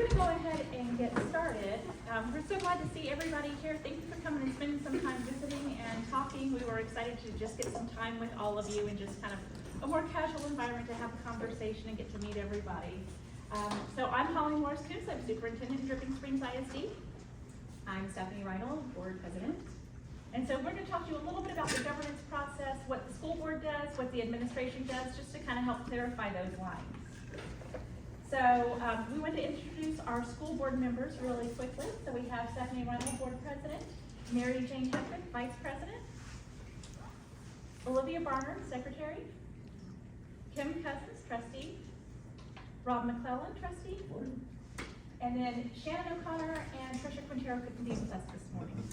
going to go ahead and get started. We're so glad to see everybody here. Thank you for coming and spending some time visiting and talking. We were excited to just get some time with all of you and just kind of a more casual environment to have a conversation and get to meet everybody. So I'm Holly Morris-Coons. I'm Superintendent in Dripping Springs ISD. I'm Stephanie Reinhold, Board President. And so we're going to talk to you a little bit about the governance process, what the school board does, what the administration does, just to kind of help clarify those lines. So we want to introduce our school board members really quickly. So we have Stephanie Reinhold, Board President, Mary Jane Hefford, Vice President, Olivia Barnard, Secretary, Kim Cousins, Trustee, Rob McClellan, Trustee, and then Shannon O'Connor and Tricia Quintero couldn't be with us this morning.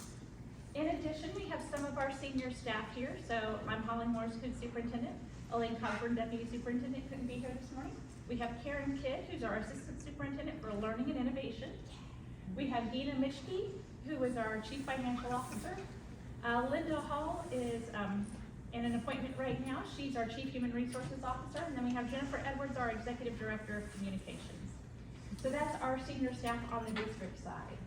In addition, we have some of our senior staff here. So I'm Holly Morris-Coons, Superintendent. Elaine Coburn, Deputy Superintendent, couldn't be here this morning. We have Karen Kidd, who's our Assistant Superintendent for Learning and Innovation. We have Dina Mischke, who is our Chief Financial Officer. Linda Hall is in an appointment right now. She's our Chief Human Resources Officer. And then we have Jennifer Edwards, our Executive Director of Communications. So that's our senior staff on the district side.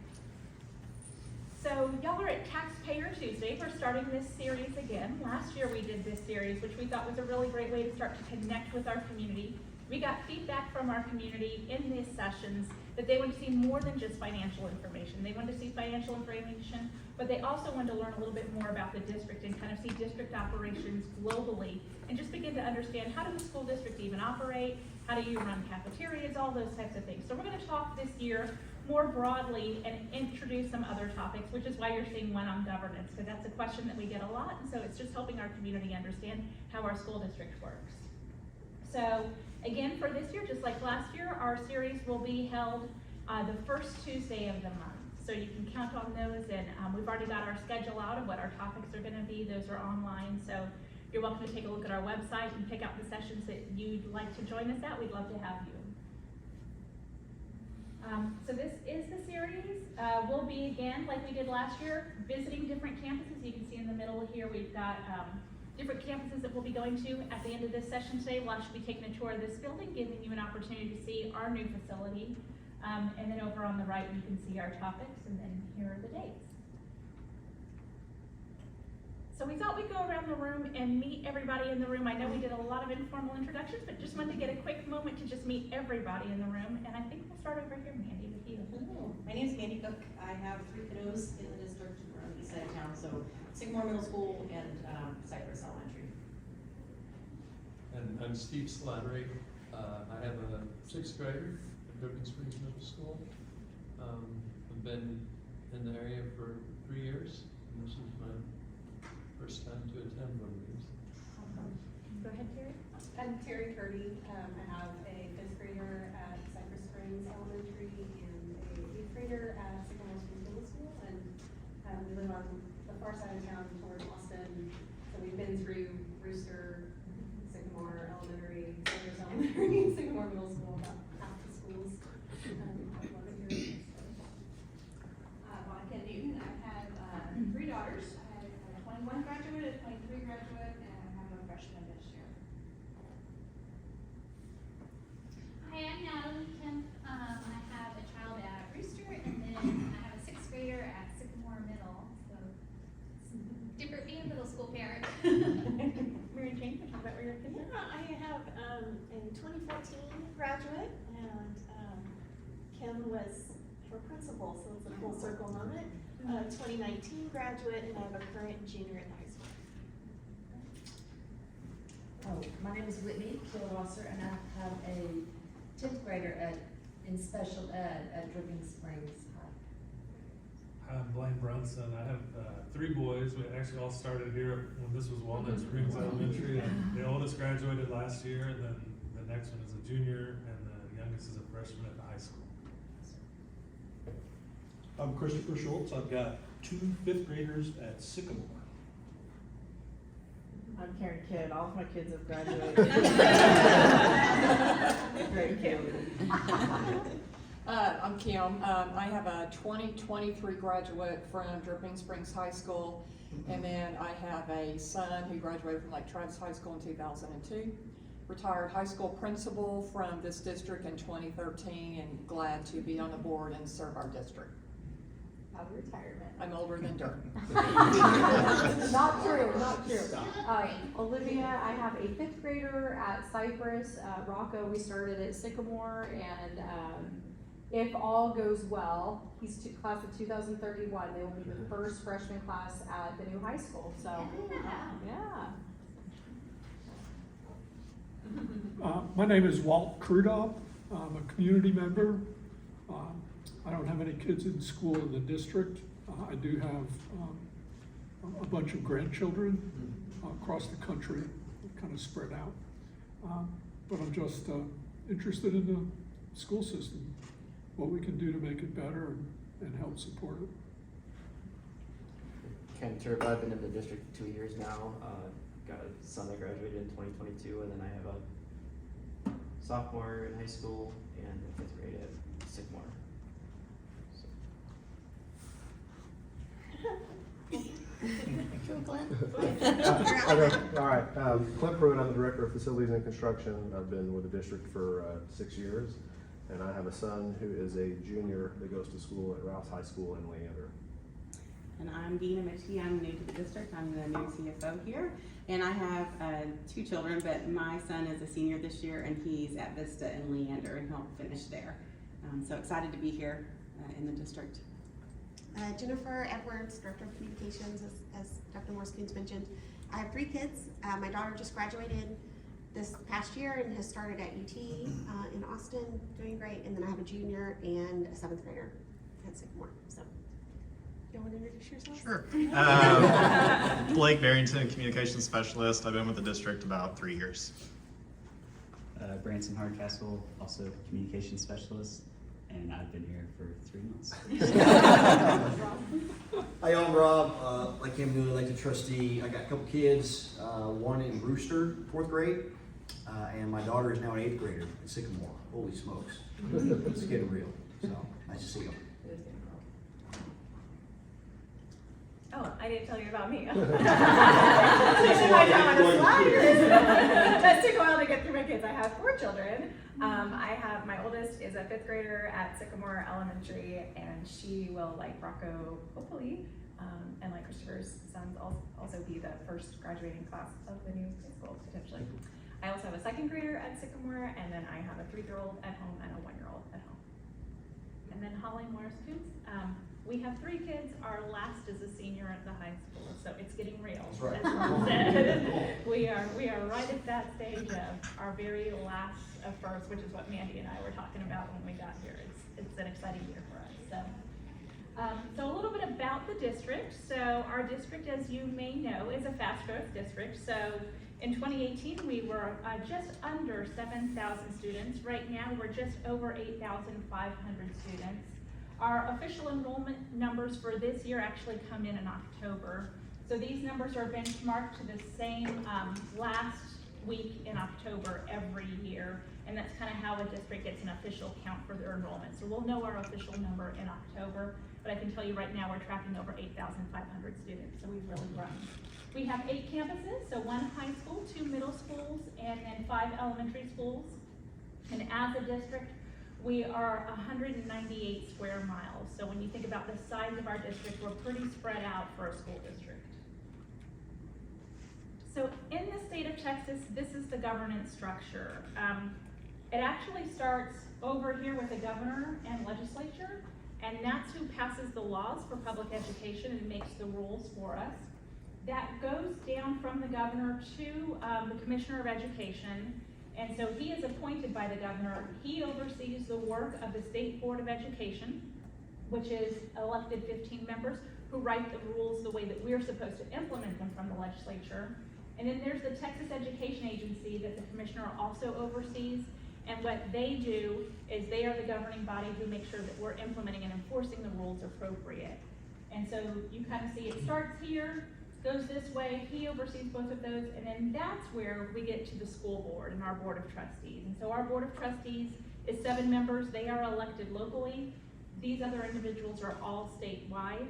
So y'all are at Taxpayer Tuesday. We're starting this series again. Last year we did this series, which we thought was a really great way to start to connect with our community. We got feedback from our community in these sessions that they want to see more than just financial information. They want to see financial information, but they also want to learn a little bit more about the district and kind of see district operations globally and just begin to understand, how does the school district even operate? How do you run cafeterias? All those types of things. So we're going to talk this year more broadly and introduce some other topics, which is why you're seeing one on governance, because that's a question that we get a lot, and so it's just helping our community understand how our school district works. So again, for this year, just like last year, our series will be held the first Tuesday of the month. So you can count on those, and we've already got our schedule out of what our topics are going to be. Those are online, so you're welcome to take a look at our website and pick out the sessions that you'd like to join us at. We'd love to have you. So this is the series. We'll be, again, like we did last year, visiting different campuses. You can see in the middle here, we've got different campuses that we'll be going to. At the end of this session today, we'll actually be taking a tour of this building, giving you an opportunity to see our new facility. And then over on the right, you can see our topics, and then here are the dates. So we thought we'd go around the room and meet everybody in the room. I know we did a lot of informal introductions, but just wanted to get a quick moment to just meet everybody in the room. And I think we'll start over here, Mandy, with you. Hello, my name is Mandy Cook. I have 3 kiddos in the district. We're on the east side of town, so Sycamore Middle School and Cypress Elementary. And I'm Steve Slattery. I have a 6th grader at Dripping Springs Middle School. I've been in the area for 3 years, and this is my first time to attend one of these. Go ahead, Terry. I'm Terry Curdy. I have a 5th grader at Cypress Springs Elementary and a 8th grader at Sycamore Springs Middle School. And we live on the far side of town towards Austin. So we've been through Brewster, Sycamore Elementary, Cypress Elementary, Sycamore Middle School, about half the schools. I love it here. Monica Newton. I've had 3 daughters. I have a 21 graduate, a 23 graduate, and I have a freshman this year. Hi, I'm Natalie Kemp. I have a child at Brewster, and then I have a 6th grader at Sycamore Middle. So it's different being a middle school parent. Mary Jane, talk about where your kids are. I have a 2014 graduate, and Kim was her principal, so it's a full circle moment. 2019 graduate, and I have a current junior in high school. Oh, my name is Whitney Kilwasser, and I have a 10th grader in special ed at Dripping Springs High. I'm Blaine Brunson. I have 3 boys. We actually all started here when this was Walnut Springs Elementary, and the oldest graduated last year, and then the next one is a junior, and the youngest is a freshman at the high school. I'm Christopher Schultz. I've got 2 5th graders at Sycamore. I'm Karen Kidd. All of my kids have graduated. Great, Kim. I'm Kim. I have a 2023 graduate from Dripping Springs High School, and then I have a son who graduated from Lake Travis High School in 2002. retired high school principal from this district in 2013, and glad to be on the board and serve our district. Out of retirement. I'm older than dirt. Not true, not true. Olivia, I have a 5th grader at Cypress. Rocco, we started at Sycamore, and if all goes well, he's class of 2031. They will be the first freshman class at the new high school, so, yeah. My name is Walt Crudoff. I'm a community member. I don't have any kids in school in the district. I do have a bunch of grandchildren across the country, kind of spread out. But I'm just interested in the school system, what we can do to make it better and help support it. Ken Turba, I've been in the district 2 years now. Got a son that graduated in 2022, and then I have a sophomore in high school and a 5th grade at Sycamore. All right, Clint Pruitt, I'm the Director of Facilities and Construction. I've been with the district for 6 years, and I have a son who is a junior that goes to school at Rouse High School in Leander. And I'm Dina Mitchie. I'm new to the district. I'm the new CFO here. And I have 2 children, but my son is a senior this year, and he's at Vista in Leander, and he'll finish there. So excited to be here in the district. Jennifer Edwards, Director of Communications, as Dr. Morskins mentioned. I have 3 kids. My daughter just graduated this past year and has started at UT in Austin, doing great. And then I have a junior and a 7th grader at Sycamore. So, you want to introduce yourself? Sure. Blake Barrington, Communications Specialist. I've been with the district about 3 years. Branson Hardcastle, also Communications Specialist. And I've been here for 3 months. Hi, I'm Rob. Like him, newly elected trustee. I got a couple kids, one in Brewster, 4th grade, and my daughter is now an 8th grader at Sycamore. Holy smokes. It's getting real. So, nice to see them. Oh, I didn't tell you about me. Especially my time on a sliders. That took a while to get through my kids. I have 4 children. My oldest is a 5th grader at Sycamore Elementary, and she will, like Rocco, hopefully, and like Christopher's sons, also be the first graduating class of the new high school, potentially. I also have a 2nd grader at Sycamore, and then I have a 3-year-old at home and a 1-year-old at home. And then Holly Morris-Coots. We have 3 kids. Our last is a senior at the high school, so it's getting real. That's right. As Ron said. We are right at that stage of our very last of first, which is what Mandy and I were talking about when we got here. It's an exciting year for us. So a little bit about the district. So our district, as you may know, is a fast growth district. So in 2018, we were just under 7,000 students. Right now, we're just over 8,500 students. Our official enrollment numbers for this year actually come in October. So these numbers are benchmarked to the same last week in October every year. And that's kind of how a district gets an official count for their enrollment. So we'll know our official number in October, but I can tell you right now we're tracking over 8,500 students, so we've really grown. We have 8 campuses, so 1 high school, 2 middle schools, and then 5 elementary schools. And as a district, we are 198 square miles. So when you think about the size of our district, we're pretty spread out for a school district. So in the state of Texas, this is the governance structure. It actually starts over here with the governor and legislature, and that's who passes the laws for public education and makes the rules for us. That goes down from the governor to the commissioner of education. And so he is appointed by the governor. He oversees the work of the State Board of Education, which is elected 15 members who write the rules the way that we're supposed to implement them from the legislature. And then there's the Texas Education Agency that the commissioner also oversees. And what they do is they are the governing body who make sure that we're implementing and enforcing the rules appropriate. And so you kind of see it starts here, goes this way, he oversees both of those, and then that's where we get to the school board and our board of trustees. And so our board of trustees is 7 members. They are elected locally. These other individuals are all statewide.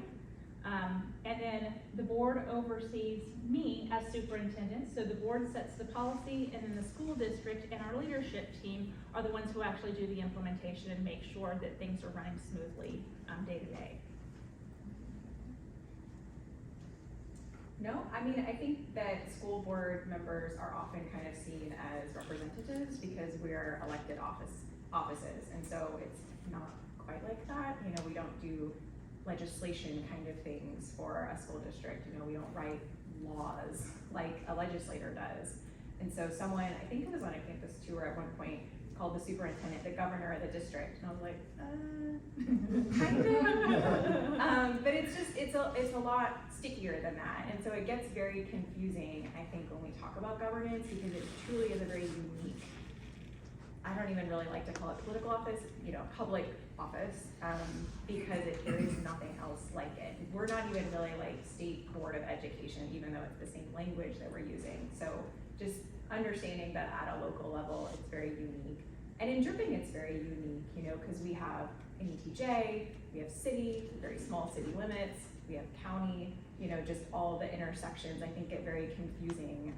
And then the board oversees me as superintendent, so the board sets the policy, and then the school district and our leadership team are the ones who actually do the implementation and make sure that things are running smoothly day to day. No, I mean, I think that school board members are often kind of seen as representatives because we're elected offices, and so it's not quite like that. You know, we don't do legislation kind of things for a school district. You know, we don't write laws like a legislator does. And so someone, I think it was on a campus tour at one point, called the superintendent the governor of the district, and I was like, kind of. But it's just, it's a lot stickier than that, and so it gets very confusing, I think, when we talk about governance, because it truly is a very unique, I don't even really like to call it political office, you know, public office, because there is nothing else like it. We're not even really like State Board of Education, even though it's the same language that we're using. So just understanding that at a local level, it's very unique. And in Dripping, it's very unique, you know, because we have an ETJ, we have city, very small city limits, we have county, you know, just all the intersections, I think, get very confusing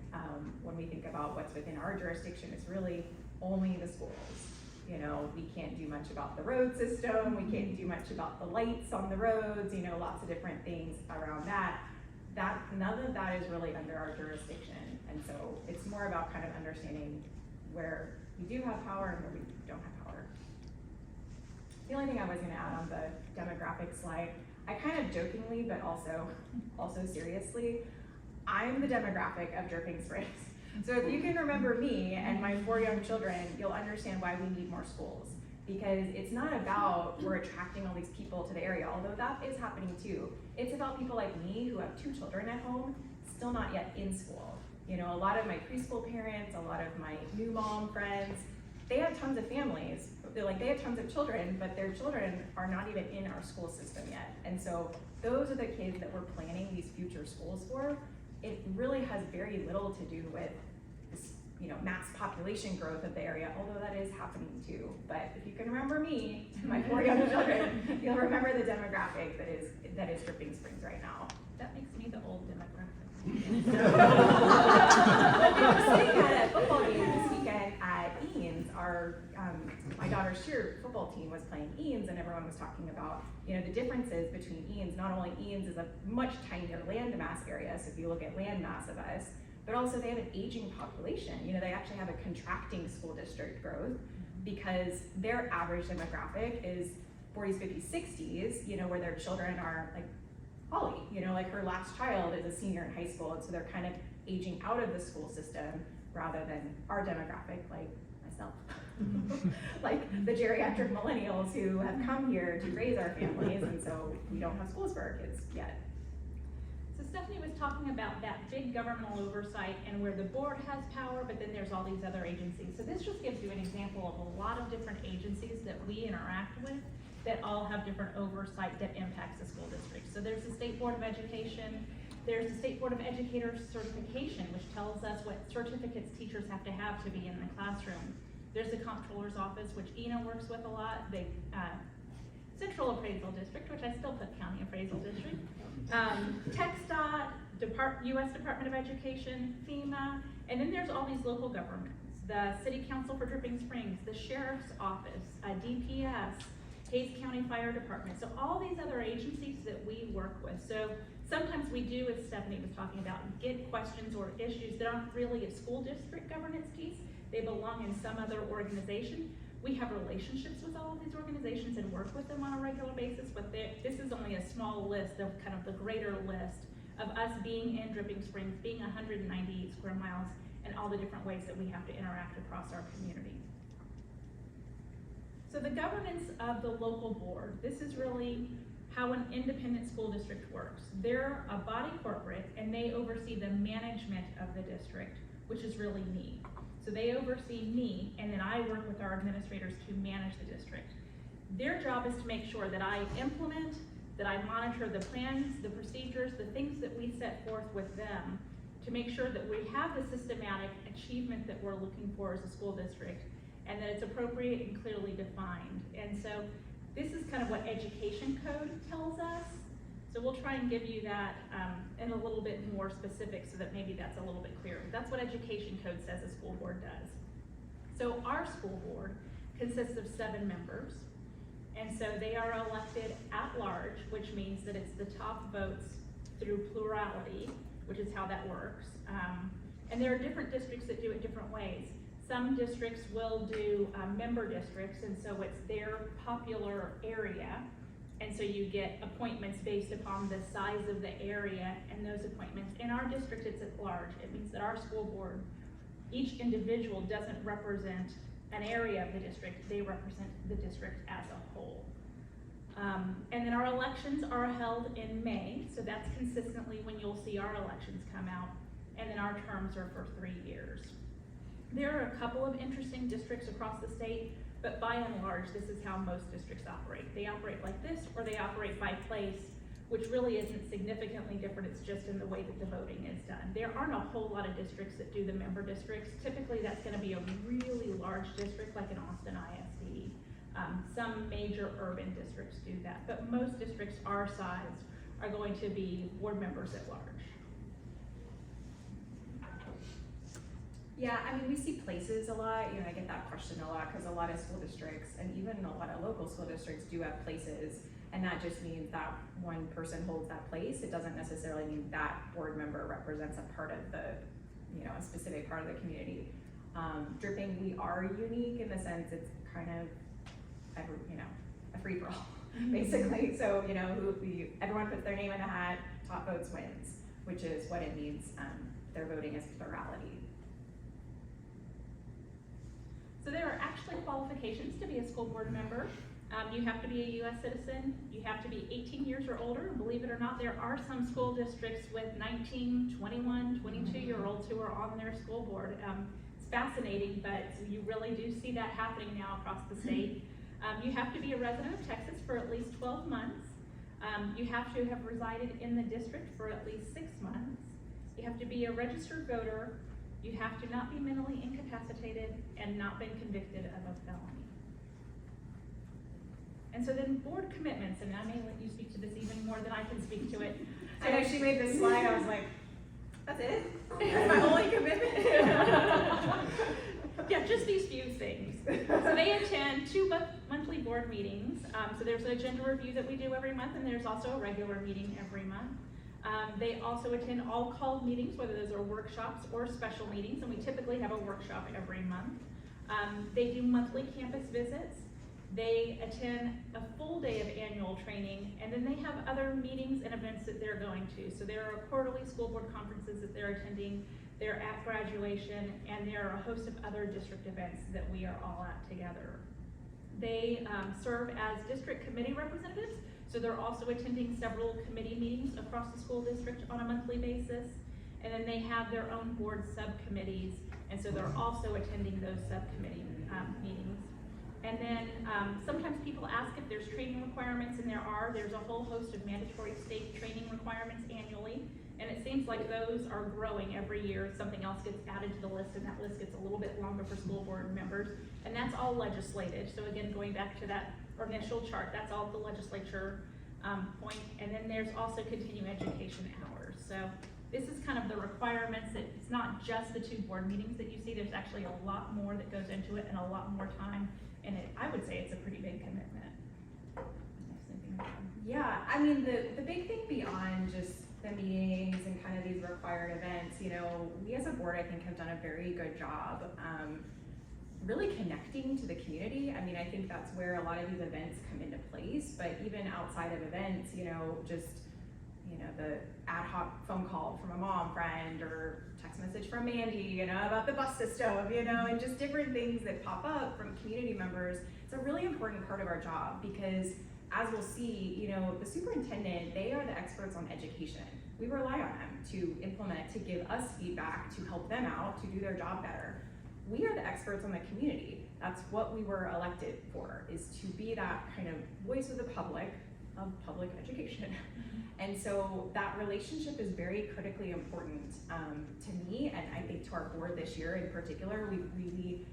when we think about what's within our jurisdiction. It's really only the schools. You know, we can't do much about the road system, we can't do much about the lights on the roads, you know, lots of different things around that. None of that is really under our jurisdiction, and so it's more about kind of understanding where we do have power and where we don't have power. The only thing I was gonna add on the demographic slide, I kind of jokingly, but also seriously, I'm the demographic of Dripping Springs. So if you can remember me and my 4 young children, you'll understand why we need more schools. Because it's not about we're attracting all these people to the area, although that is happening too. It's about people like me who have 2 children at home, still not yet in school. You know, a lot of my preschool parents, a lot of my new mom friends, they have tons of families. They have tons of children, but their children are not even in our school system yet. And so those are the kids that we're planning these future schools for. It really has very little to do with this, you know, mass population growth of the area, although that is happening too. But if you can remember me, my 4 young children, you'll remember the demographic that is Dripping Springs right now. That makes me the old demographic. But we were sitting at a football game this weekend at Eanes. My daughter's cheer football team was playing Eanes, and everyone was talking about, you know, the differences between Eanes. Not only Eanes is a much tinier land mass area, so if you look at land mass of us, but also they have an aging population. You know, they actually have a contracting school district growth because their average demographic is 40s, 50s, 60s, you know, where their children are like Holly, you know, like her last child is a senior in high school, and so they're kind of aging out of the school system rather than our demographic, like myself. Like the geriatric millennials who have come here to raise our families, and so we don't have schools for our kids yet. So Stephanie was talking about that big governmental oversight and where the board has power, but then there's all these other agencies. So this just gives you an example of a lot of different agencies that we interact with that all have different oversight that impacts the school district. So there's the State Board of Education, there's the State Board of Educators certification, which tells us what certificates teachers have to be in the classroom. There's the Comptroller's Office, which Ina works with a lot, the Central Appraisal District, which I still put County Appraisal District, TxDOT, U.S. Department of Education, FEMA, and then there's all these local governments, the City Council for Dripping Springs, the Sheriff's Office, DPS, Hays County Fire Department, so all these other agencies that we work with. So sometimes we do, as Stephanie was talking about, get questions or issues that aren't really a school district governance piece, they belong in some other organization. We have relationships with all of these organizations and work with them on a regular basis, but this is only a small list of kind of the greater list of us being in Dripping Springs, being 198 square miles, and all the different ways that we have to interact across our community. So the governance of the local board, this is really how an independent school district works. They're a body corporate and they oversee the management of the district, which is really me. So they oversee me, and then I work with our administrators to manage the district. Their job is to make sure that I implement, that I monitor the plans, the procedures, the things that we set forth with them to make sure that we have the systematic achievement that we're looking for as a school district, and that it's appropriate and clearly defined. And so this is kind of what education code tells us. So we'll try and give you that in a little bit more specific so that maybe that's a little bit clearer. That's what education code says a school board does. So our school board consists of 7 members. And so they are elected at large, which means that it's the top votes through plurality, which is how that works. And there are different districts that do it different ways. Some districts will do member districts, and so it's their popular area. And so you get appointments based upon the size of the area and those appointments. In our district, it's at large. It means that our school board, each individual doesn't represent an area of the district, they represent the district as a whole. And then our elections are held in May, so that's consistently when you'll see our elections come out, and then our terms are for 3 years. There are a couple of interesting districts across the state, but by and large, this is how most districts operate. They operate like this, or they operate by place, which really isn't significantly different, it's just in the way that the voting is done. There aren't a whole lot of districts that do the member districts. Typically, that's gonna be a really large district, like an Austin ISD. Some major urban districts do that, but most districts our size are going to be board members at large. Yeah, I mean, we see places a lot, I get that question a lot, because a lot of school districts, and even a lot of local school districts do have places, and that just means that one person holds that place. It doesn't necessarily mean that board member represents a part of the, a specific part of the community. Dripping, we are unique in the sense it's kind of, a free-for-all, basically. So, everyone puts their name in a hat, top votes wins, which is what it means. They're voting as plurality. So there are actually qualifications to be a school board member. You have to be a U.S. citizen, you have to be 18 years or older, and believe it or not, there are some school districts with 19, 21, 22-year-olds who are on their school board. It's fascinating, but you really do see that happening now across the state. You have to be a resident of Texas for at least 12 months. You have to have resided in the district for at least 6 months. You have to be a registered voter. You have to not be mentally incapacitated and not been convicted of a felony. And so then board commitments, and I may let you speak to this even more than I can speak to it. I know she made this slide, I was like, that's it? That's my only commitment? Yeah, just these few things. So they attend 2 monthly board meetings. So there's an agenda review that we do every month, and there's also a regular meeting every month. They also attend all called meetings, whether those are workshops or special meetings, and we typically have a workshop every month. They do monthly campus visits. They attend a full day of annual training, and then they have other meetings and events that they're going to. So there are quarterly school board conferences that they're attending, they're at graduation, and there are a host of other district events that we are all at together. They serve as district committee representatives, so they're also attending several committee meetings across the school district on a monthly basis. And then they have their own board subcommittees, and so they're also attending those subcommittee meetings. And then sometimes people ask if there's training requirements, and there's a whole host of mandatory state training requirements annually. And it seems like those are growing every year. Something else gets added to the list, and that list gets a little bit longer for school board members. And that's all legislated. So again, going back to that initial chart, that's all the legislature point. And then there's also continuing education hours. So this is kind of the requirements. It's not just the 2 board meetings that you see. There's actually a lot more that goes into it and a lot more time. And I would say it's a pretty big commitment. Yeah, I mean, the big thing beyond just the meetings and kind of these required events, we as a board, I think, have done a very good job really connecting to the community. I mean, I think that's where a lot of these events come into place, but even outside of events, the ad hoc phone call from a mom friend or text message from Mandy, about the bus system, and just different things that pop up from community members. It's a really important part of our job because, as we'll see, the superintendent, they are the experts on education. We rely on them to implement, to give us feedback, to help them out, to do their job better. We are the experts on the community. That's what we were elected for, is to be that kind of voice of the public, of public education. And so that relationship is very critically important to me, and I think to our board this year in particular. We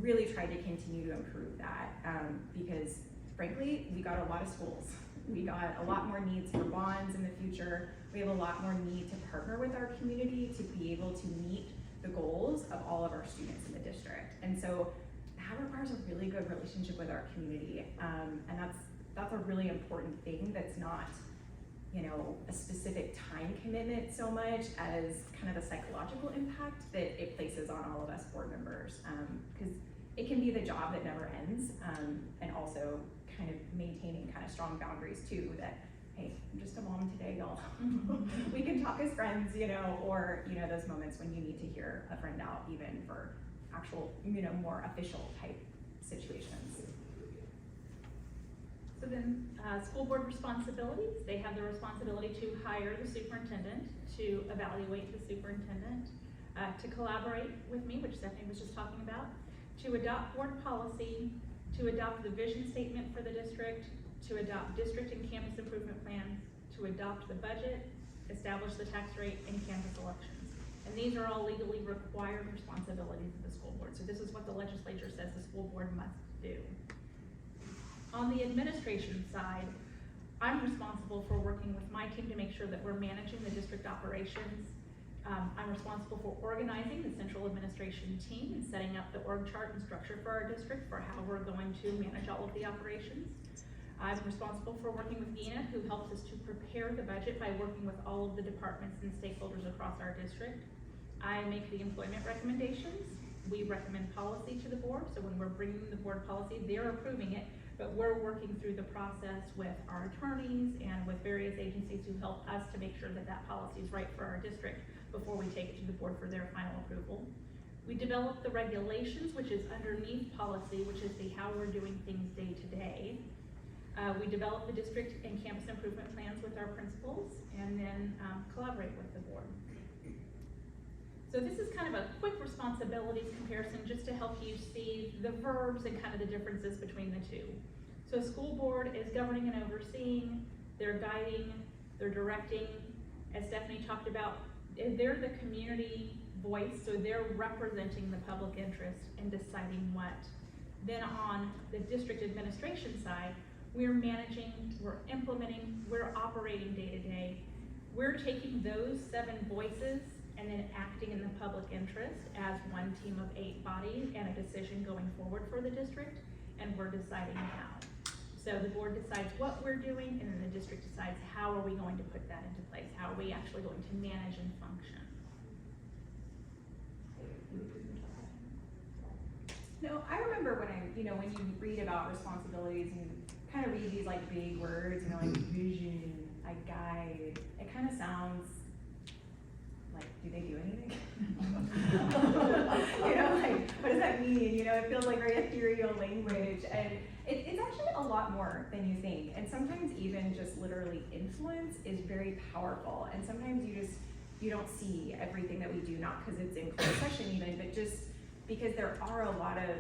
really tried to continue to improve that because frankly, we got a lot of schools We got a lot more needs for bonds in the future. We have a lot more need to partner with our community to be able to meet the goals of all of our students in the district. And so that requires a really good relationship with our community. And that's a really important thing that's not, you know, a specific time commitment so much as kind of the psychological impact that it places on all of us board members. Because it can be the job that never ends, and also kind of maintaining kind of strong boundaries too, that, hey, I'm just a mom today, y'all. We can talk as friends, you know, or, you know, those moments when you need to hear a friend out even for actual, you know, more official type situations. So then, school board responsibilities, they have the responsibility to hire the superintendent, to evaluate the superintendent, to collaborate with me, which Stephanie was just talking about, to adopt board policy, to adopt the vision statement for the district, to adopt district and campus improvement plans, to adopt the budget, establish the tax rate, and campus elections. And these are all legally required responsibilities of the school board. So this is what the legislature says the school board must do. On the administration side, I'm responsible for working with my team to make sure that we're managing the district operations. I'm responsible for organizing the central administration team and setting up the org chart and structure for our district for how we're going to manage all of the operations. I'm responsible for working with Gina, who helps us to prepare the budget by working with all of the departments and stakeholders across our district. I make the employment recommendations. We recommend policy to the board, so when we're bringing the board policy, they're approving it, but we're working through the process with our attorneys and with various agencies who help us to make sure that that policy is right for our district before we take it to the board for their final approval. We develop the regulations, which is underneath policy, which is the how we're doing things day to day. We develop the district and campus improvement plans with our principals, and then collaborate with the board. So this is kind of a quick responsibilities comparison just to help you see the verbs and kind of the differences between the two. So school board is governing and overseeing, they're guiding, they're directing. As Stephanie talked about, they're the community voice, so they're representing the public interest and deciding what. Then on the district administration side, we're managing, we're implementing, we're operating day to day. We're taking those 7 voices and then acting in the public interest as one team of 8 bodies and a decision going forward for the district, and we're deciding how. So the board decides what we're doing, and then the district decides how are we going to put that into place, how are we actually going to manage and function. No, I remember when when you read about responsibilities and kind of read these like big words, you know, like vision, like guide, it kind of sounds like, do they do anything? You know, like, what does that mean? You know, it feels like very ethereal language, and it's actually a lot more than you think. And sometimes even just literally influence is very powerful. And sometimes you don't see everything that we do, not because it's in closed session even, but just because there are a lot of,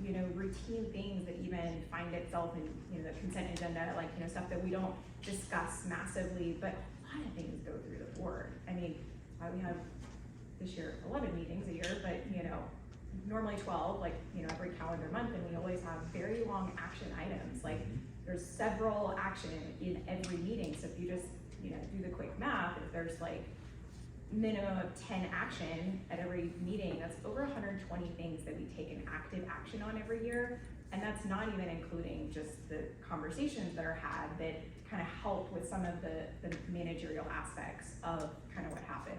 you know, routine things that even find itself in, you know, the consent agenda, like, you know, stuff that we don't discuss massively, but a lot of things go through the board. I mean, we have this year 11 meetings a year, but, you know, normally 12, like, you know, every calendar month, and we always have very long action items. Like, there's several action in every meeting, so if you just, you know, do the quick math, if there's like minimum of 10 action at every meeting, that's over 120 things that we take an active action on every year. And that's not even including just the conversations that are had that kind of help with some of the managerial aspects of kind of what happened.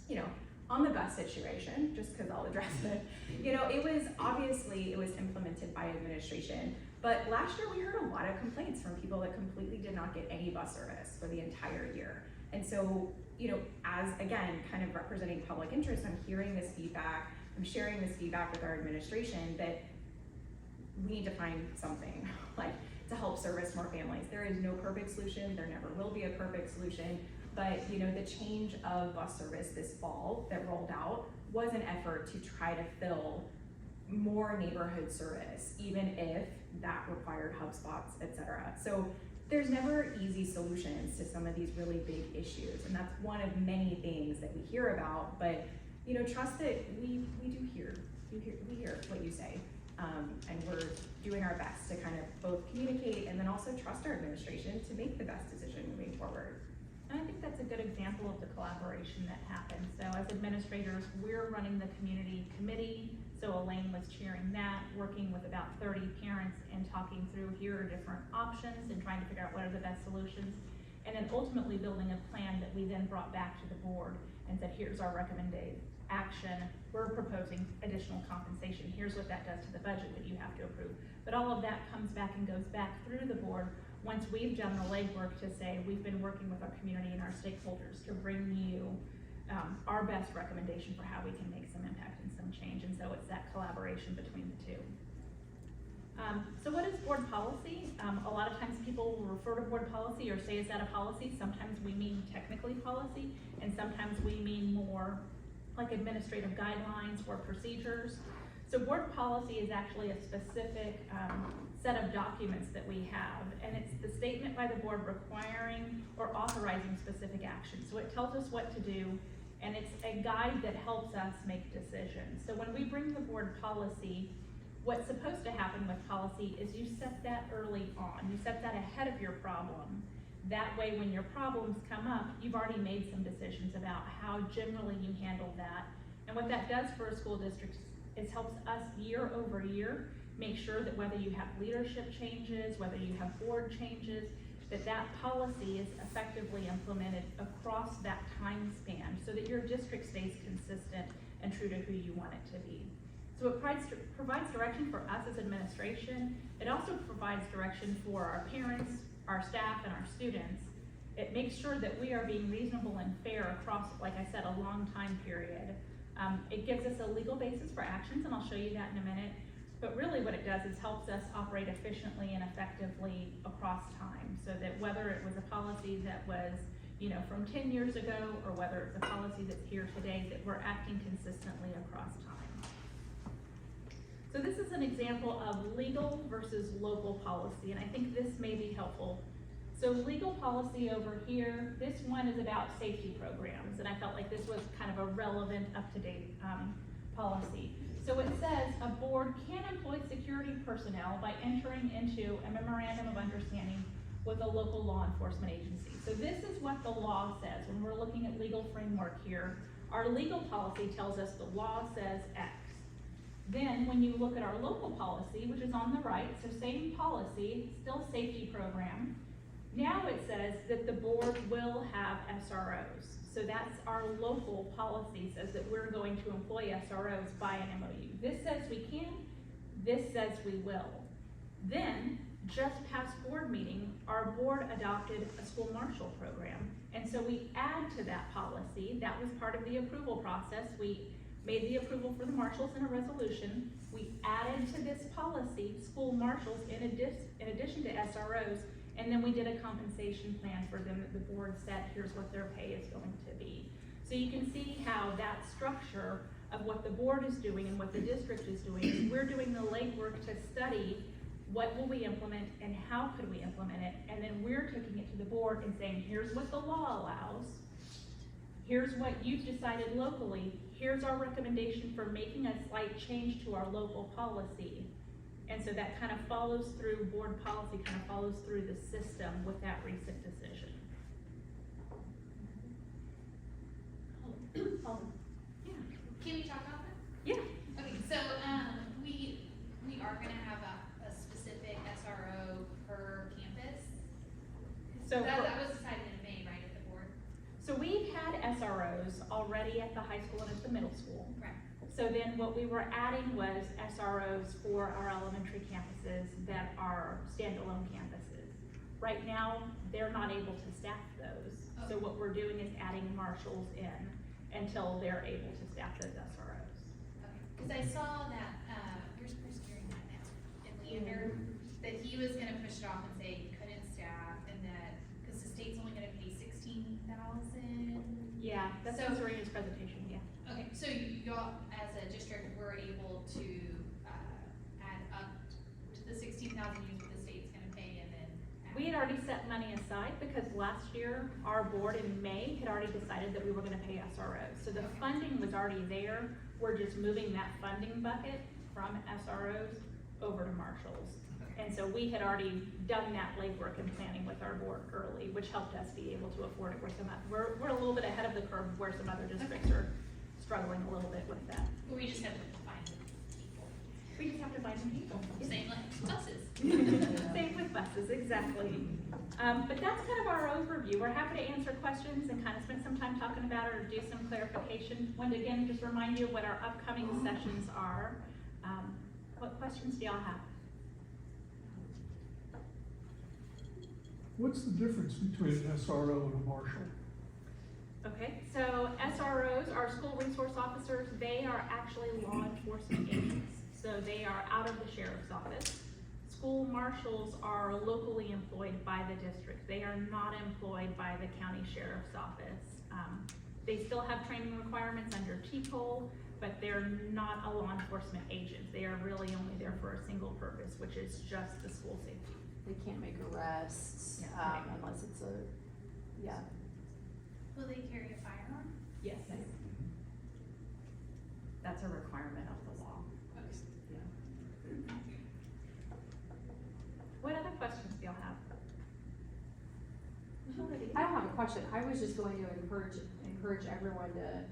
You know, on the bus situation, just because I'll address it, you know, it was implemented by administration, but last year we heard a lot of complaints from people that completely did not get any bus service for the entire year. And so, you know, as again, kind of representing public interest, I'm hearing this feedback, I'm sharing this feedback with our administration that we need to find something like to help service more families. There is no perfect solution, there never will be a perfect solution, but you know, the change of bus service this fall that rolled out was an effort to try to fill more neighborhood service, even if that required hub spots, etc. So there's never easy solutions to some of these really big issues, and that's one of many things that we hear about, but you know, trust that we do hear what you say, and we're doing our best to kind of both communicate and then then also trust our administration to make the best decision moving forward. And I think that's a good example of the collaboration that happens. So as administrators, we're running the community committee. So Elaine was chairing that, working with about 30 parents and talking through here are different options and trying to figure out what are the best solutions. And then ultimately building a plan that we then brought back to the board and said, here's our recommended action. We're proposing additional compensation. Here's what that does to the budget that you have to approve. But all of that comes back and goes back through the board once we've done the legwork to say we've been working with our community and our stakeholders to bring you our best recommendation for how we can make some impact and some change. And so it's that collaboration between the two. So what is board policy? A lot of times people will refer to board policy or say is that a policy? Sometimes we mean technically policy, and sometimes we mean more like administrative guidelines or procedures. So board policy is actually a specific set of documents that we have, and it's the statement by the board requiring or authorizing specific action. So it tells us what to do, and it's a guide that helps us make decisions. So when we bring the board policy, what's supposed to happen with policy is you set that early on. You set that ahead of your problem. That way, when your problems come up, you've already made some decisions about how generally you handle that. And what that does for a school district is helps us year over year make sure that whether you have leadership changes, whether you have board changes, that policy is effectively implemented across that time span so that your district stays consistent and true to who you want it to be. So it provides direction for us as administration. It also provides direction for our parents, our staff, and our students. It makes sure that we are being reasonable and fair across, like I said, a long time period. It gives us a legal basis for actions, and I'll show you that in a minute. But really what it does is helps us operate efficiently and effectively across time, so that whether it was a policy that was, from 10 years ago, or whether it's a policy that's here today, that we're acting consistently across time. So this is an example of legal versus local policy, and I think this may be helpful. So legal policy over here, this one is about safety programs, and I felt like this was kind of a relevant, up-to-date policy. So it says a board can employ security personnel by entering into a memorandum of understanding with a local law enforcement agency. So this is what the law says when we're looking at legal framework here. Our legal policy tells us the law says X. Then when you look at our local policy, which is on the right, so same policy, still safety program. Now it says that the board will have SROs. So that's our local policy, says that we're going to employ SROs by an MOU. This says we can, this says we will. Then, just past board meeting, our board adopted a school marshal program. And so we add to that policy, that was part of the approval process. We made the approval for the marshals in a resolution. We added to this policy school marshals in addition to SROs. And then we did a compensation plan for them that the board set, here's what their pay is going to be. So you can see how that structure of what the board is doing and what the district is doing, is we're doing the legwork to study what will we implement and how could we implement it, and then we're taking it to the board and saying, here's what the law allows, here's what you've decided locally, here's our recommendation for making a slight change to our local policy. And so that kind of follows through, board policy kind of follows through the system with that recent decision. Yeah. Can we talk about that? Yeah. Okay, so we are gonna have a specific SRO per campus. So that was decided in May, right, at the board? So we've had SROs already at the high school and at the middle school. Right. So then what we were adding was SROs for our elementary campuses that are standalone campuses. Right now, they're not able to staff those. Okay. So what we're doing is adding marshals in until they're able to staff those SROs. Okay, because I saw that, where's hearing that now? In Leander, that he was gonna push it off and say he couldn't staff, and that, because the state's only gonna pay $16,000. Yeah, that's so, Serena's presentation, yeah. Okay, so y'all, as a district, were able to add up to the $16,000 the state's gonna pay, and then we had already set money aside because last year our board in May had already decided that we were going to pay SROs. So the funding was already there. We're just moving that funding bucket from SROs over to marshals. Okay. And so we had already done that legwork and planning with our board early, which helped us be able to afford it. We're a little bit ahead of the curve where some other districts are struggling a little bit with that. We just have to find people. We just have to find some people. Same like buses. Same with buses, exactly. But that's kind of our overview. We're happy to answer questions and kind of spend some time talking about it or do some clarification. Want to again just remind you of what our upcoming sessions are. What questions do y'all have? What's the difference between an SRO and a marshal? Okay, so SROs, our school resource officers, they are actually law enforcement agents. So they are out of the sheriff's office. School marshals are locally employed by the district. They are not employed by the county sheriff's office. They still have training requirements under TCOL, but they're not a law enforcement agent. They are really only there for a single purpose, which is just the school safety. They can't make arrests, unless it's a, Will they carry a firearm? Yes. That's a requirement of the law. What other questions do y'all have? I don't have a question. I was just going to encourage everyone to,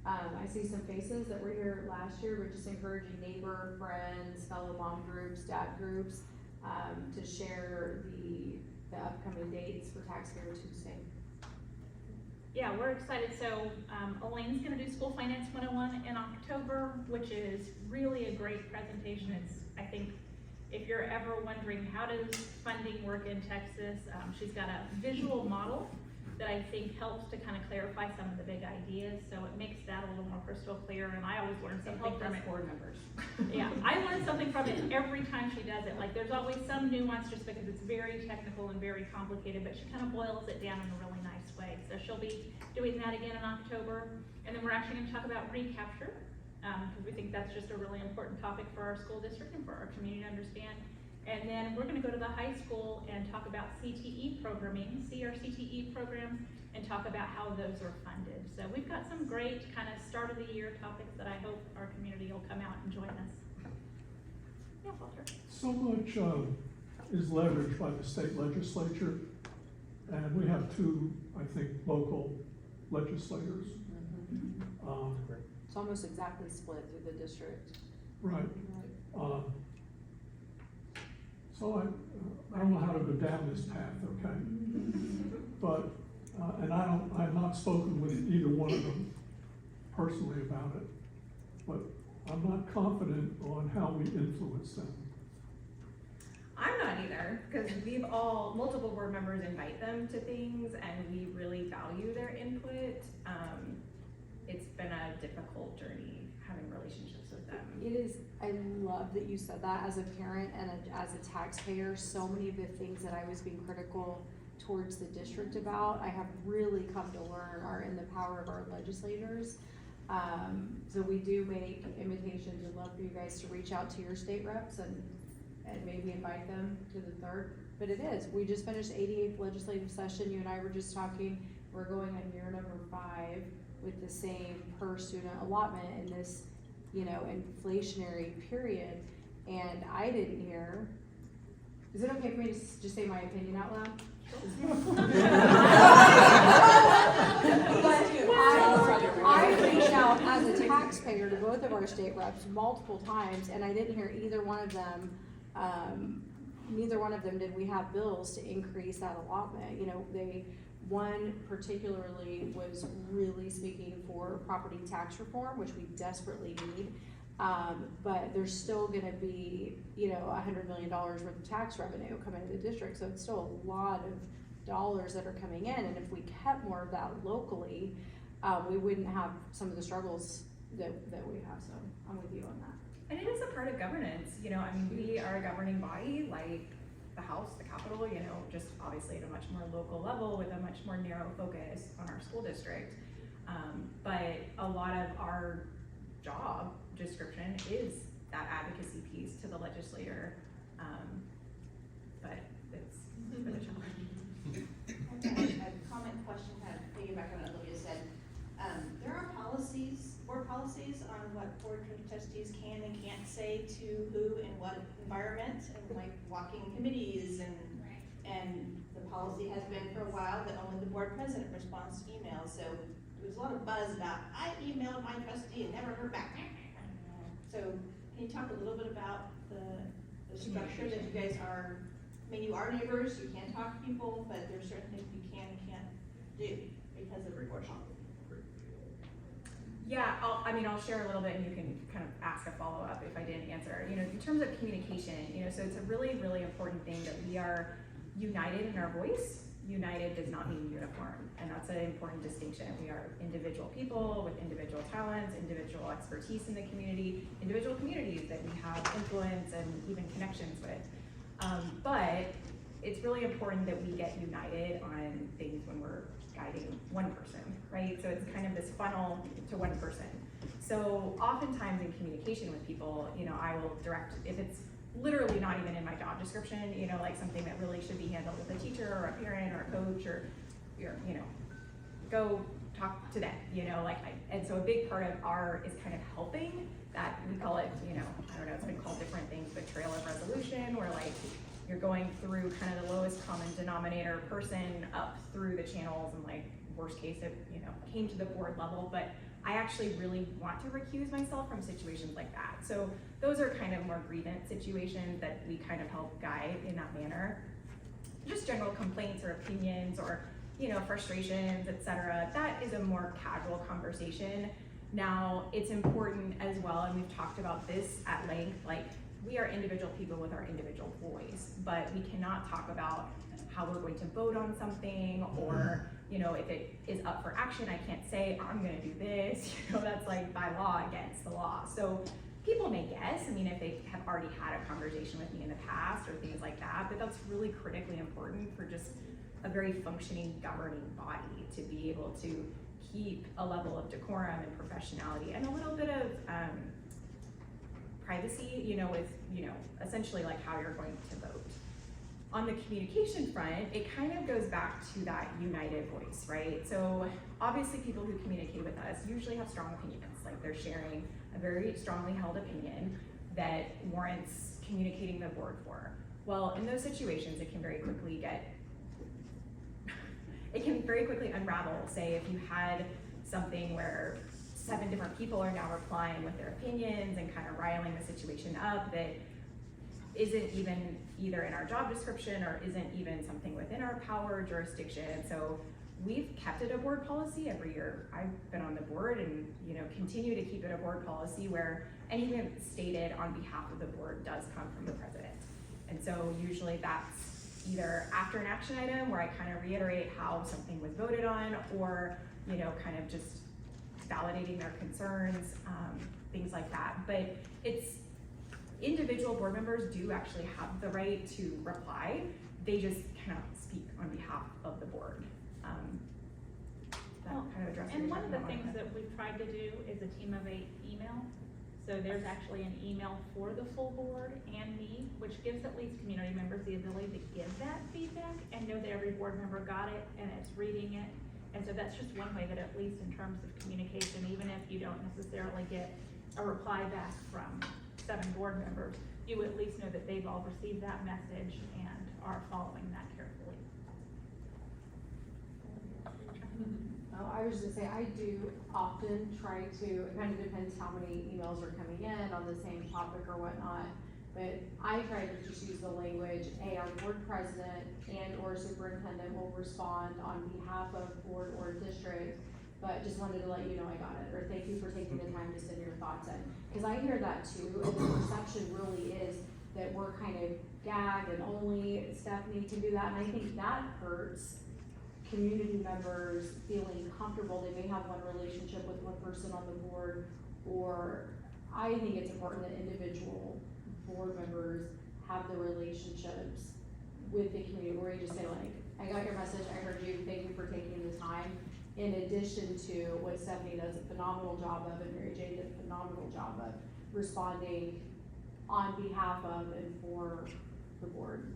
I see some faces that were here last year, but just encouraging neighbor, friends, fellow mom groups, dad groups, to share the upcoming dates for Taxpayer Tuesday. Yeah, we're excited. So Elaine's gonna do School Finance 101 in October, which is really a great presentation. It's, I think, if you're ever wondering how does funding work in Texas, she's got a visual model that I think helps to kind of clarify some of the big ideas. So it makes that a little more crystal clear, and I always learn something from it. Board members. Yeah, I learn something from it every time she does it. Like, there's always some nuance just because it's very technical and very complicated, but she kind of boils it down in a really nice way. So she'll be doing that again in October. And then we're actually gonna talk about recapture, because we think that's just a really important topic for our school district and for our community to understand. And then we're gonna go to the high school and talk about CTE programming, see our CTE programs, and talk about how those are funded. So we've got some great kind of start of the year topics that I hope our community will come out and join us. Yeah, Walter. So much is leveraged by the state legislature, and we have two, I think, local legislators. It's almost exactly split through the district. Right. So I don't know how to go down this path, okay? But, and I've not spoken with either one of them personally about it, but I'm not confident on how we influence them. I'm not either, because we've all, multiple board members invite them to things and we really value their input. It's been a difficult journey having relationships with them. It is, I love that you said that. As a parent and as a taxpayer, so many of the things that I was being critical towards the district about, I have really come to learn are in the power of our legislators. So we do make invitations. We'd love for you guys to reach out to your state reps and maybe invite them to the third. But it is, we just finished 88th legislative session. You and I were just talking, we're going on year number 5 with the same per student allotment in this, inflationary period. And I didn't hear, is it okay for me to just say my opinion out loud? I reached out as a taxpayer to both of our state reps multiple times, and I didn't hear either one of them, neither one of them did we have bills to increase that allotment. One particularly was really speaking for property tax reform, which we desperately need. But there's still gonna be, $100 million worth of tax revenue coming to the district. So it's still a lot of dollars that are coming in. And if we kept more of that locally, we wouldn't have some of the struggles that we have. So I'm with you on that. And it is a part of governance, we are a governing body, like the House, the Capitol, just obviously at a much more local level with a much more narrow focus on our school district. But a lot of our job description is that advocacy piece to the legislator. But it's been a challenge. A comment, question, kind of piggyback on what Olivia said. There are policies, board policies on what board of trustees can and can't say to who in what environment, and like walking committees and the policy has been for a while that only the board president responds to emails, so there's a lot of buzz about, I emailed my trustee and never heard back. So can you talk a little bit about the structure that you guys are, I mean, you are neighbors, you can talk to people, but there's certain things you can and can't do because of the board policy. Yeah, I'll share a little bit and you can kind of ask a follow-up if I didn't answer. You know, in terms of communication, you know, so it's a really, really important thing that we are united in our voice. United does not mean uniform, and that's an important distinction. We are individual people with individual talents, individual expertise in the community, individual communities that we have influence and even connections with. But it's really important that we get united on things when we're guiding one person, right? So it's kind of this funnel to one person. So oftentimes in communication with people, you know, I will direct, if it's literally not even in my job description, you know, like something that really should be handled with a teacher or a parent or a coach or, you know, go talk to them, you know, like, and so a big part of is kind of helping that, we call it, you know, I don't know, it's been called different things, but trail of resolution, where like, you're going through kind of the lowest common denominator person up through the channels, and like, worst case, it, you know, came to the board level, but I actually really want to recuse myself from situations like that. So those are kind of more grievance situations that we kind of help guide in that manner. Just general complaints or opinions or, you know, frustrations, etc. That is a more casual conversation. Now, it's important as well, and we've talked about this at length, like, we are individual people with our individual voice, but we cannot talk about how we're going to vote on something, or, you know, if it is up for action, I can't say, I'm gonna do this, you know, that's like by law against the law. So people may guess, I mean, if they have already had a conversation with me in the past or things like that, but that's really critically important for just a very functioning governing body to be able to keep a level of decorum and professionality and a little bit of privacy, you know, with, you know, essentially like how you're going to vote. On the communication front, it kind of goes back to that united voice, right? So obviously people who communicate with us usually have strong opinions, like they're sharing a very strongly held opinion that warrants communicating the board for. Well, in those situations, it can very quickly unravel. Say if you had something where 7 different people are now replying with their opinions and kind of riling the situation up that isn't even either in our job description or isn't even something within our power or jurisdiction. So we've kept it a board policy every year. I've been on the board and, you know, continue to keep it a board policy where anything stated on behalf of the board does come from the president. And so usually that's either after an action item where I kind of reiterate how something was voted on, or, you know, kind of just validating their concerns, things like that. But it's, individual board members do actually have the right to reply. They just cannot speak on behalf of the board. That kind of addresses. And one of the things that we've tried to do is a team of 8 email. So there's actually an email for the full board and me, which gives at least community members the ability to give that feedback and know that every board member got it and it's reading it. And so that's just one way that, at least in terms of communication, even if you don't necessarily get a reply back from 7 board members, you at least know that they've all received that message and are following that carefully. Oh, I was just gonna say, I do often try to, it kind of depends how many emails are coming in on the same topic or whatnot, but I try to just use the language, hey, our board president and or superintendent will respond on behalf of board or district, but just wanted to let you know I got it, or thank you for taking the time to send your thoughts in. Because I hear that too, and the perception really is that we're kind of gagged and only Stephanie can do that, and I think that hurts community members feeling comfortable. They may have one relationship with one person on the board, or I think it's important that individual board members have the relationships with the community where you just say like, I got your message, I heard you, thank you for taking the time. In addition to what Stephanie does a phenomenal job of, and Mary Jane did a phenomenal job of responding on behalf of and for the board.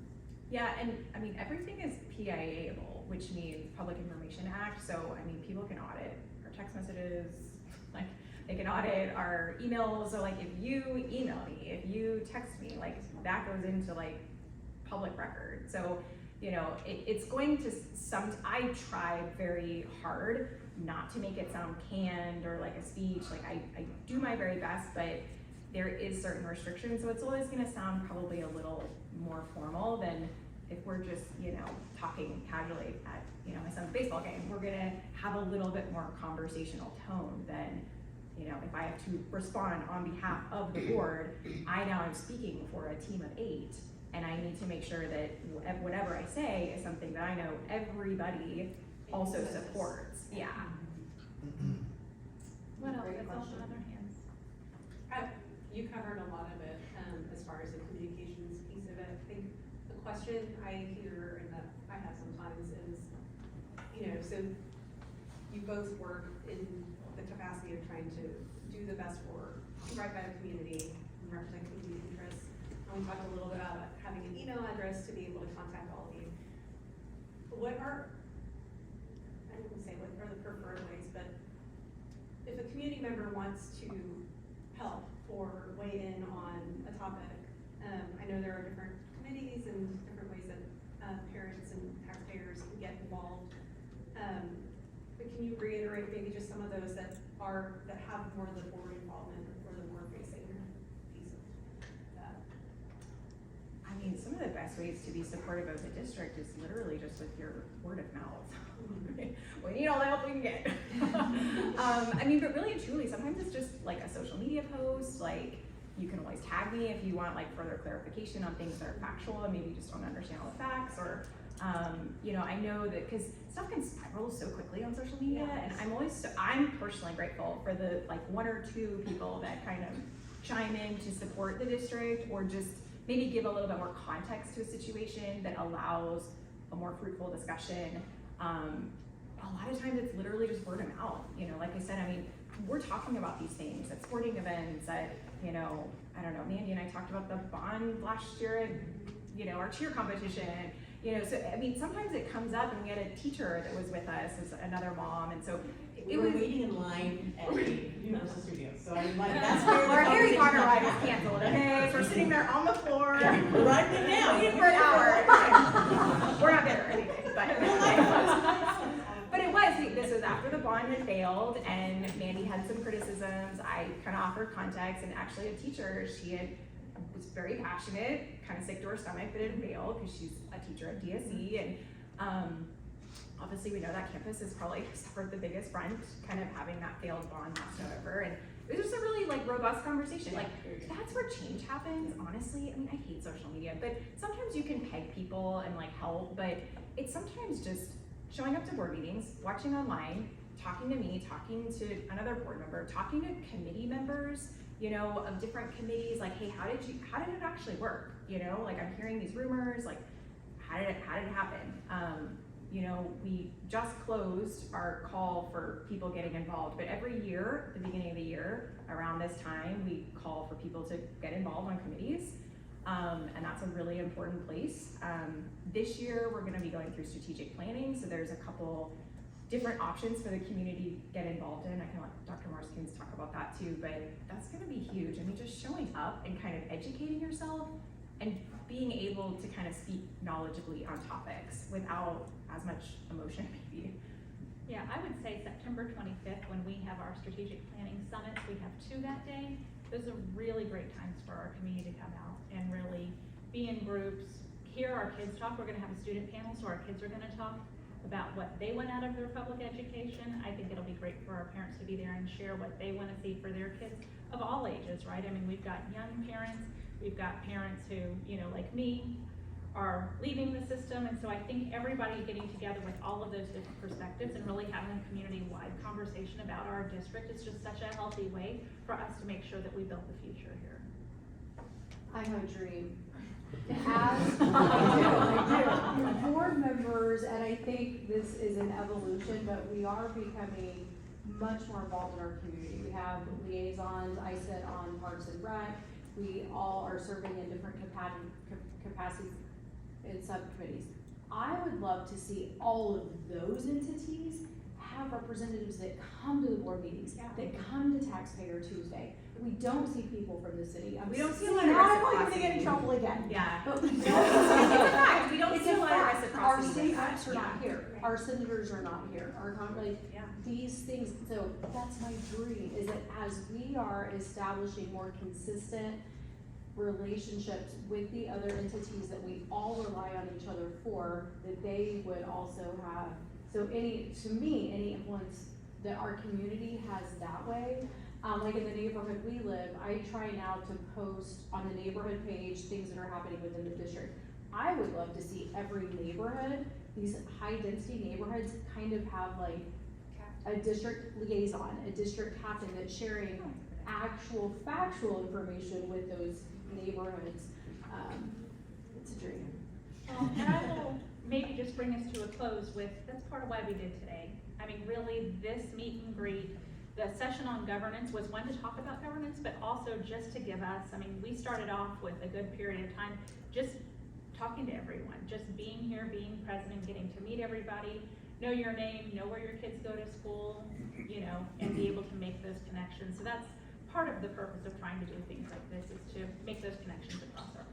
Yeah, and I mean, everything is PIA-able, which means Public Information Act, so I mean, people can audit our text messages, like, They can audit our emails, so like if you email me, if you text me, like that goes into like public record. So, you know, it's going to I try very hard not to make it sound canned or like a speech. Like I do my very best, but there is certain restrictions. So it's always gonna sound probably a little more formal than if we're just, you know, talking casually at, you know, my son's baseball game. We're gonna have a little bit more conversational tone than, you know, if I have to respond on behalf of the board, I now am speaking for a team of 8, and I need to make sure that whatever I say is something that I know everybody also supports. Yeah. What else? Great That's all question. in other hands. You covered a lot of it, as far as the communications piece of it. I think the question I hear and that I have sometimes is, you know, so you both work in the capacity of trying to do the best work, right by the community, and represent community interests. And we talked a little bit about having an email address to be able to contact all of you. What are, I didn't say what are the preferred ways, but if a community member wants to help or weigh in on a topic, I know there are different committees and different ways that parents and taxpayers can get involved. But can you reiterate maybe just some of those that have more of the board involvement or the board facing piece of that? I mean, some of the best ways to be supportive of the district is literally just with your word of mouth. We need all the help we can get. I mean, but really and truly, sometimes it's just like a social media post. Like, you can always tag me if you want like further clarification on things that are factual and maybe you just don't understand all the facts. Or, you know, I know that because stuff can spiral so quickly on social media, and I'm personally grateful for the like 1 or 2 people that kind of chime in to support the district, or just maybe give a little bit more context to a situation that allows a more fruitful discussion. A lot of times it's literally just word of mouth. You know, like I said, I mean, we're talking about these things at sporting events, at, you know, I don't know, Mandy and I talked about the bond last year at, you know, our cheer competition. You know, so, I mean, sometimes it comes up, and we had a teacher that was with us, as another mom, and so We were waiting in line at the Universal Studios, so I'm like, that's where our Harry Potter ride was canceled, okay? So we're sitting there on the floor. Write it down. Waiting for an hour. We're not there or anything, but it was, this was after the bond had failed, and Mandy had some criticisms. I kind of offered context, and actually a teacher, was very passionate, kind of sick to her stomach that it had failed, because she's a teacher at DSE, and obviously we know that campus has probably suffered the biggest brunt, kind of having that failed bond last November, and it was just a really like robust conversation. Like, that's where change happens, honestly. I mean, I hate social media, but sometimes you can peg people and like help, but it's sometimes just showing up to board meetings, watching online, talking to me, talking to another board member, talking to committee members, you know, of different committees, like, hey, how did it actually work? You know, like, I'm hearing these rumors, like, how did it happen? You know, we just closed our call for people getting involved, but every year, at the beginning of the year, around this time, we call for people to get involved on committees, and that's a really important place. This year, we're gonna be going through strategic planning, so there's a couple different options for the community to get involved in. I can let Dr. Marskins talk about that too, but that's gonna be huge. I mean, just showing up and kind of educating yourself and being able to kind of speak knowledgeably on topics without as much emotion, maybe. Yeah, I would say September 25th, when we have our strategic planning summits, we have 2 that day. Those are really great times for our community to come out and really be in groups, hear our kids talk. We're gonna have a student panel, so our kids are gonna talk about what they want out of their public education. I think it'll be great for our parents to be there and share what they wanna see for their kids of all ages, right? I mean, we've got young parents, we've got parents who, you know, like me, are leaving the system, and so I think everybody getting together with all of those different perspectives and really having a community-wide conversation about our district is just such a healthy way for us to make sure that we build the future here. I have a dream. I do. Board members, and I think this is an evolution, but we are becoming much more involved in our community. We have liaisons. I sit on Parks and Rec. We all are serving in different capacities in subcommittees. I would love to see all of those entities have representatives that come to the board meetings, that come to Taxpayer Tuesday. We don't see people from the city. We don't see a lot of Now I'm going to reciprocity. get in trouble again. Yeah. But we don't. It's a fact. We don't It's see a lot of fact. reciprocity Our with state that. reps are not here, our senators are not here, Yeah. these things, so that's my dream, is that as we are establishing more consistent relationships with the other entities that we all rely on each other for, that they would also have, to me, any influence that our community has that way, like in the neighborhood we live, I try now to post on the neighborhood page things that are happening within the district. I would love to see every neighborhood, these high density neighborhoods, kind of have like a district liaison, a district captain that's sharing actual factual information with those neighborhoods. It's a dream. Well, and I will maybe just bring us to a close with, that's part of why we did today. I mean, really, this meet and greet, the session on governance was one to talk about governance, but also just to give us, I mean, we started off with a good period of time, just talking to everyone, just being here, being present, and getting to meet everybody, know your name, know where your kids go to school, you know, and be able to make those connections. So that's part of the purpose of trying to do things like this, is to make those connections across our